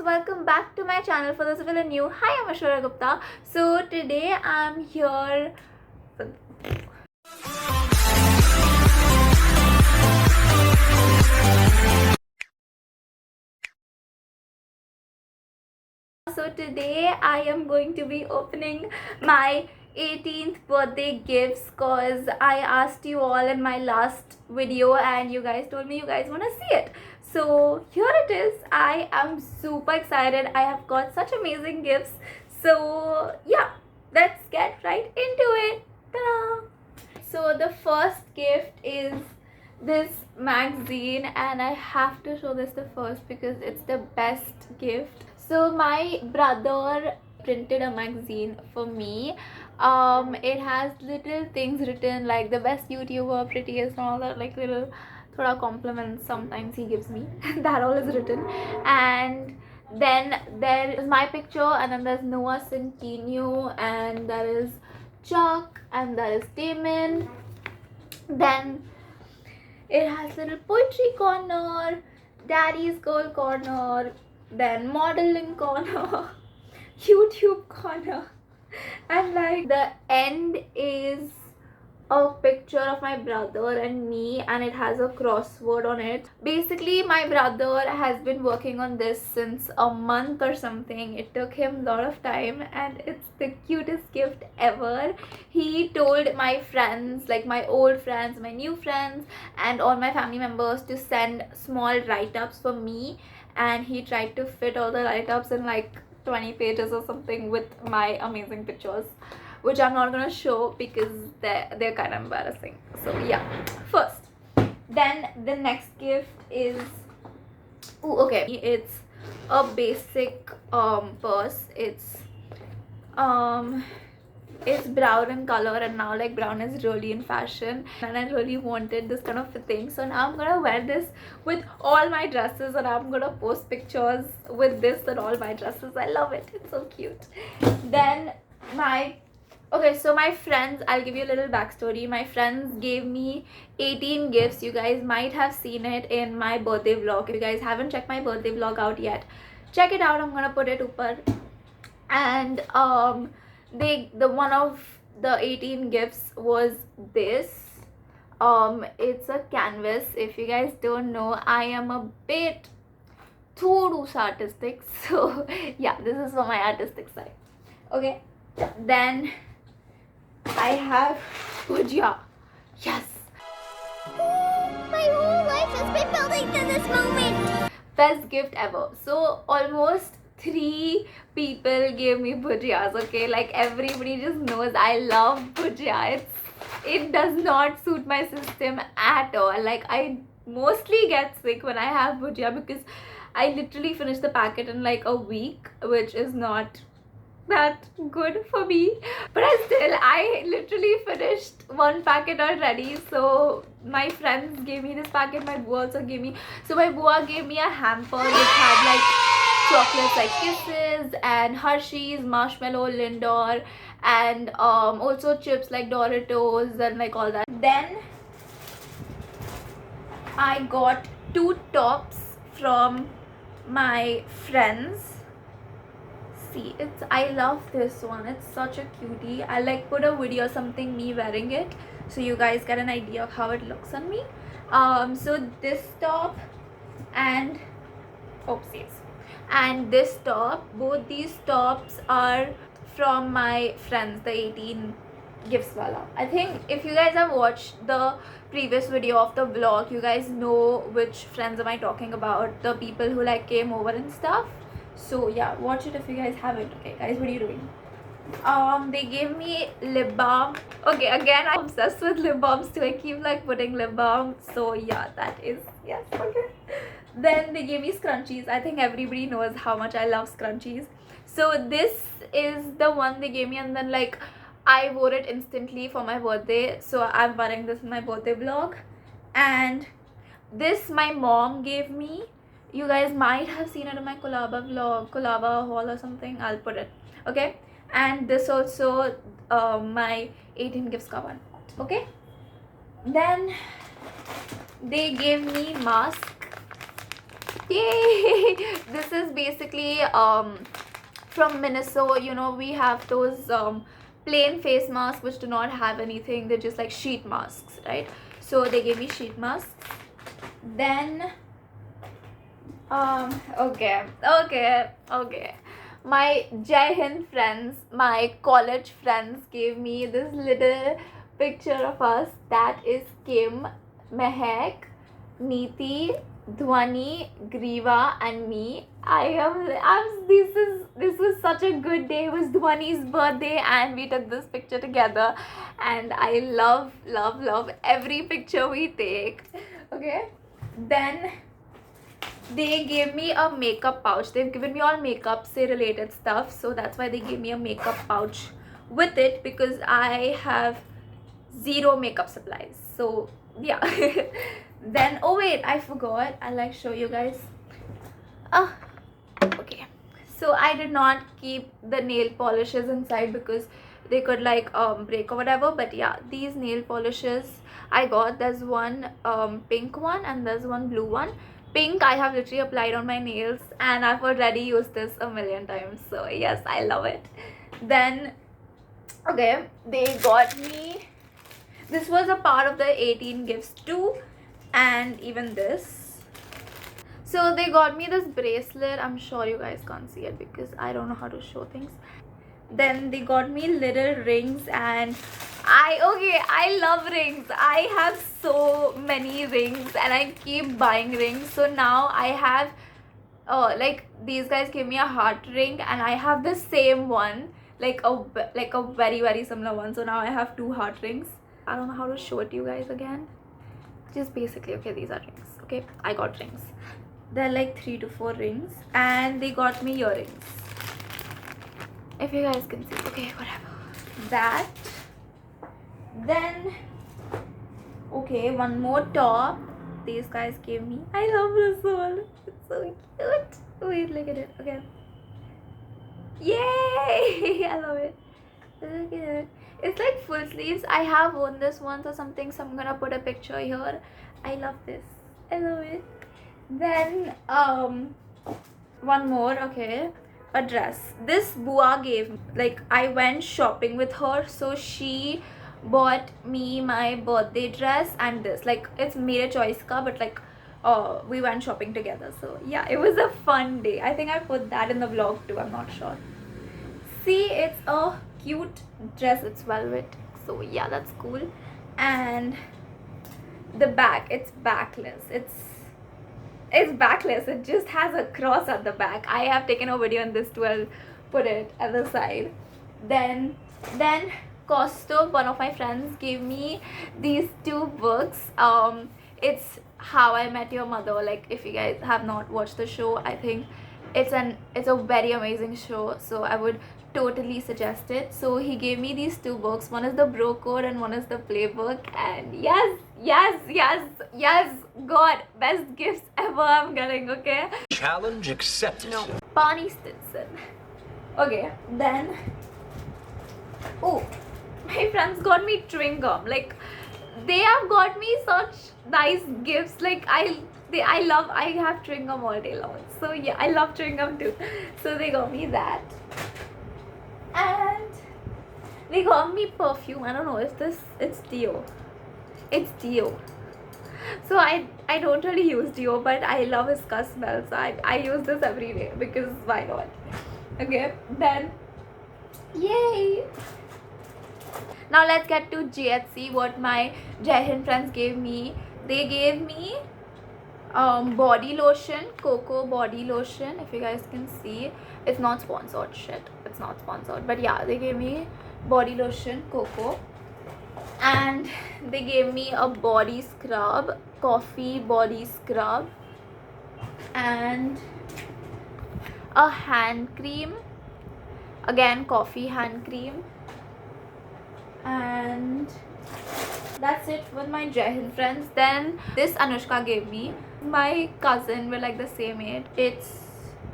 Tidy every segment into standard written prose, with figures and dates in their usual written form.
welcome back to my channel. For those of you who are new, hi, I'm Ashwara Gupta. So today I'm here I am going to be opening my 18th birthday gifts because I asked you all in my last video and you guys told me you guys want to see it. So here it is. I am super excited. I have got such amazing gifts. So yeah, let's get right into it. Ta-da! So the first gift is this magazine, and I have to show this the first because it's the best gift. So my brother printed a magazine for me. It has little things written like the best YouTuber, prettiest, and all that, like little thoda compliments sometimes he gives me. That all is written. And then there is my picture, and then there's Noah Centineo, and there is Chuck, and there is Damon. Then it has little poetry corner, daddy's girl corner, then modeling corner, YouTube corner, and like the end is a picture of my brother and me, and it has a crossword on it. Basically, my brother has been working on this since a month or something. It took him a lot of time, and it's the cutest gift ever. He told my friends, like my old friends, my new friends, and all my family members to send small write-ups for me, and he tried to fit all the write-ups in like 20 pages or something with my amazing pictures, which I'm not gonna show because they're kind of embarrassing. So yeah, first. Then the next gift is, it's a basic purse. It's brown in color, and now like brown is really in fashion, and I really wanted this kind of a thing. So now I'm gonna wear this with all my dresses, and I'm gonna post pictures with this and all my dresses. I love it. It's so cute. Then so my friends, I'll give you a little backstory. My friends gave me 18 gifts. You guys might have seen it in my birthday vlog. If you guys haven't checked my birthday vlog out yet, check it out. I'm gonna put it upper. And the one of the 18 gifts was this. It's a canvas. If you guys don't know, I am a bit too artistic. So yeah, this is for my artistic side. Okay, then I have bhujia. Yes. My whole life has been building to this moment. Best gift ever. So almost 3 people gave me bhujiyas. Okay, like everybody just knows I love bhujia. It does not suit my system at all. Like I mostly get sick when I have bhujia because I literally finish the packet in like a week, which is not that good for me, but I literally finished 1 packet already. So my friends gave me this packet. My bua also gave me, so my bua gave me a hamper which had like chocolates like Kisses and Hershey's, marshmallow, Lindor, and also chips like Doritos and like all that. Then I got 2 tops from my friends. See, I love this one. It's such a cutie. I like put a video or something me wearing it so you guys get an idea of how it looks on me. So this top and this top, both these tops are from my friends, the 18 gifts wala. I think if you guys have watched the previous video of the vlog, you guys know which friends am I talking about, the people who like came over and stuff. So yeah, watch it if you guys haven't. Okay guys, what are you doing? They gave me lip balm. Okay, again I'm obsessed with lip balms too. I keep like putting lip balm. So yeah, that is, yes, okay. Then they gave me scrunchies. I think everybody knows how much I love scrunchies. So this is the one they gave me, and then like I wore it instantly for my birthday. So I'm wearing this in my birthday vlog. And this my mom gave me. You guys might have seen it in my Colaba vlog, Colaba haul or something. I'll put it. Okay. And this also my 18 gifts ka one. Okay. Then they gave me mask. Yay! This is basically from Minnesota. You know, we have those plain face masks which do not have anything. They're just like sheet masks, right? So they gave me sheet masks. Then okay. My Jai Hind friends, my college friends gave me this little picture of us. That is Kim, Mehak, Neeti, Dhwani, Griva, and me. This was such a good day. It was Dhwani's birthday, and we took this picture together. And I love every picture we take. Okay, then they gave me a makeup pouch. They've given me all makeup say related stuff, so that's why they gave me a makeup pouch with it, because I have zero makeup supplies. So yeah. Then oh wait, I forgot, I'll like show you guys. Okay, so I did not keep the nail polishes inside because they could like break or whatever. But yeah, these nail polishes I got. There's one pink one and there's one blue one. Pink I have literally applied on my nails, and I've already used this a million times, so yes, I love it. Then okay, they got me, this was a part of the 18 gifts too, and even this. So they got me this bracelet. I'm sure you guys can't see it because I don't know how to show things. Then they got me little rings, and I love rings. I have so many rings and I keep buying rings. So now I have like these guys gave me a heart ring, and I have the same one, like a very similar one. So now I have two heart rings. I don't know how to show it to you guys again. Just basically, okay, these are rings. Okay, I got rings. They're like 3 to 4 rings, and they got me earrings, if you guys can see. Okay, whatever. That. Then okay, one more top these guys gave me. I love this one. It's so cute. Wait, look at it. Okay, yay. I love it. Look at it. It's like full sleeves. I have worn this once or something, so I'm gonna put a picture here. I love this. I love it. Then one more. Okay, a dress. This Bua gave me. Like I went shopping with her, so she bought me my birthday dress and this. Like it's mere choice ka, but like we went shopping together. So yeah, it was a fun day. I think I put that in the vlog too. I'm not sure. See, it's a cute dress. It's velvet. So yeah, that's cool. And the back, it's backless. It's backless. It just has a cross at the back. I have taken a video on this too. I'll put it at the side. Then Costo, one of my friends, gave me these 2 books. It's How I Met Your Mother. Like if you guys have not watched the show, I think it's a very amazing show, so I would totally suggest it. So he gave me these 2 books. One is the Bro Code and one is the Playbook. And yes, God, best gifts ever I'm getting. Okay, Challenge accepted. no, Barney Stinson. Okay, then oh, my friends got me chewing gum. Like they have got me such nice gifts. Like I have chewing gum all day long. So yeah, I love chewing gum too. So they got me that. And they got me perfume. I don't know if it's Dio. It's Dio. So I don't really use Dio, but I love his smell. So I use this every day because why not? Okay, then yay. Now let's get to GHC, what my Jai Hind friends gave me. They gave me body lotion, Coco body lotion. If you guys can see, it's not sponsored, shit, it's not sponsored, but yeah, they gave me body lotion, Coco. And they gave me a body scrub, coffee body scrub, and a hand cream, again coffee hand cream. And that's it with my Jai Hind friends. Then this Anushka gave me. My cousin, we're like the same age. It's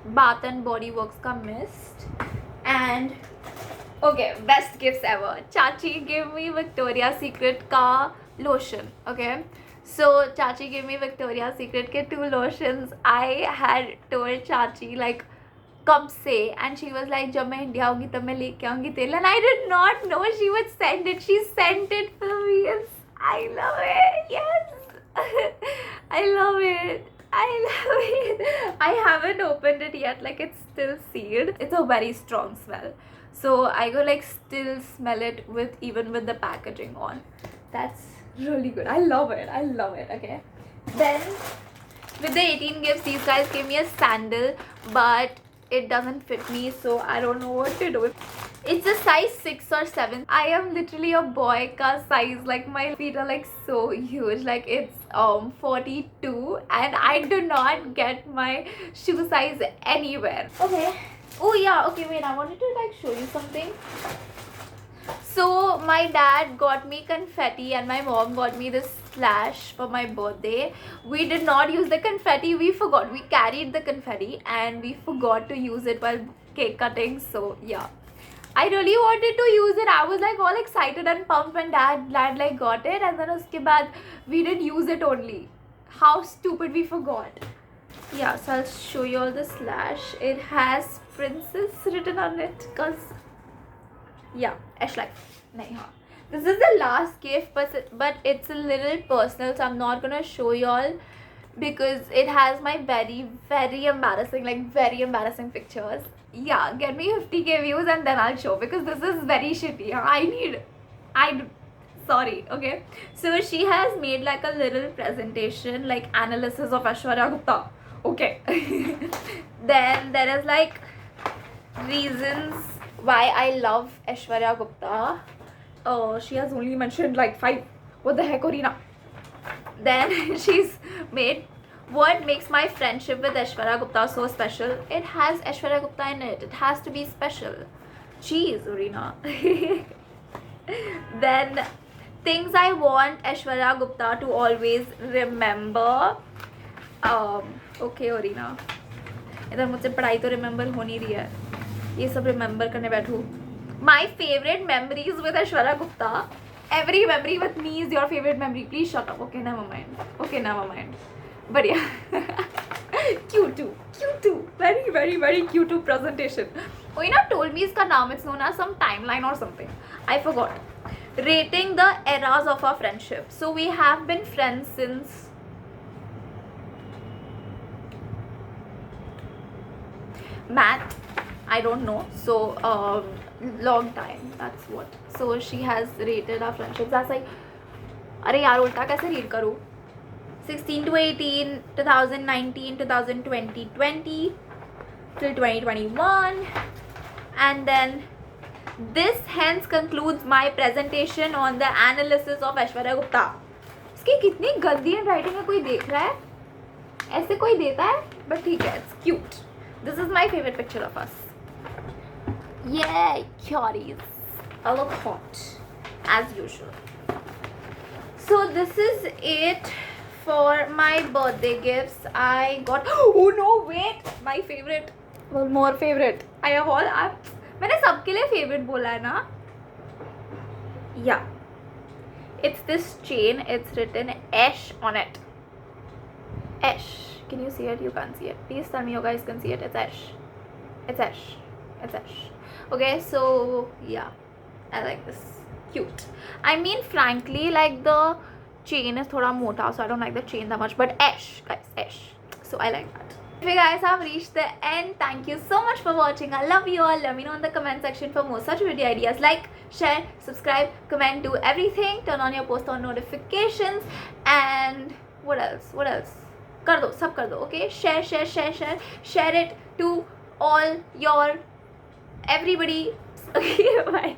Bath and Body Works ka mist. And okay, best gifts ever. Chachi gave me Victoria's Secret ka lotion. Okay, so Chachi gave me Victoria's Secret ke 2 lotions. I had told Chachi like कब से, and she was like जब मैं India आऊँगी तब मैं लेके आऊँगी तेल, and I did not know she would send it. She sent it for me. Yes, I love it. Yes, I love it. I love it. I haven't opened it yet, like it's still sealed. It's a very strong smell, so I go like still smell it with even with the packaging on. That's really good. I love it. I love it. Okay, then with the 18 gifts, these guys gave me a sandal, but it doesn't fit me, so I don't know what to do. It's a size 6 or 7. I am literally a boy ka size, like my feet are like so huge, like it's 42, and I do not get my shoe size anywhere. Okay. Oh yeah, okay, wait, I wanted to like show you something. So my dad got me confetti and my mom got me this slash for my birthday. We did not use the confetti, we forgot. We carried the confetti and we forgot to use it while cake cutting, so yeah. I really wanted to use it. I was like all excited and pumped when dad like got it, and then uske baad we didn't use it only. How stupid, we forgot. Yeah, so I'll show you all the slash. It has princess written on it, cause yeah, Ashlife. Nahi, haan. This is the last gift, but it's a little personal, so I'm not gonna show y'all because it has my very embarrassing pictures. Yeah, get me 50k views and then I'll show, because this is very shitty. Sorry, okay. So she has made like a little presentation, like analysis of Aishwarya Gupta. Okay. Then there is like reasons why I love Aishwarya Gupta. Oh, she has only mentioned like 5. What the heck, Orina? Then she's made what makes my friendship with Aishwarya Gupta so special. It has Aishwarya Gupta in it. It has to be special. Jeez, Orina. Then things I want Aishwarya Gupta to always remember. Okay, Orina. इधर मुझसे पढ़ाई तो remember हो नहीं रही है, ये सब रिमेंबर करने बैठूँ. My favorite memories with Aishwarya Gupta. Every memory with me is your favorite memory. Please shut up. Okay, never mind. But yeah. Q2. Very Q2 presentation. Oina told me iska naam. It's known as some timeline or something. I forgot. Rating the eras of our friendship. So we have been friends since math. I don't know. So long time. That's what. So she has rated our friendships. That's like, अरे यार उल्टा कैसे read करूँ? 16 to 18, 2019, 2020, 20 till 2021, and then this hence concludes my presentation on the analysis of Aishwarya Gupta. इसकी कितनी गंदी handwriting है, कोई देख रहा है? ऐसे कोई देता है? But ठीक है, it's cute. This is my favorite picture of us. Yay, cuties. I look hot as usual. So this is it for my birthday gifts. I got, oh no, wait, my favorite, well, more favorite. I have all, मैंने सबके लिए favorite बोला है ना? Yeah, it's this chain. It's written Ash on it. Ash. Can you see it? You can't see it. Please tell me you guys can see it. It's Ash. It's Ash. It's Ash. Okay, so yeah, I like this. Cute. I mean, frankly, like the chain is thoda mota, so I don't like the chain that much, but Ash, guys, Ash. So I like that. If you guys have reached the end, thank you so much for watching. I love you all. Let me know in the comment section for more such video ideas. Like, share, subscribe, comment, do everything. Turn on your post on notifications. And what else? Kar do, sab kar do, okay? Share it to all your everybody. Okay, bye.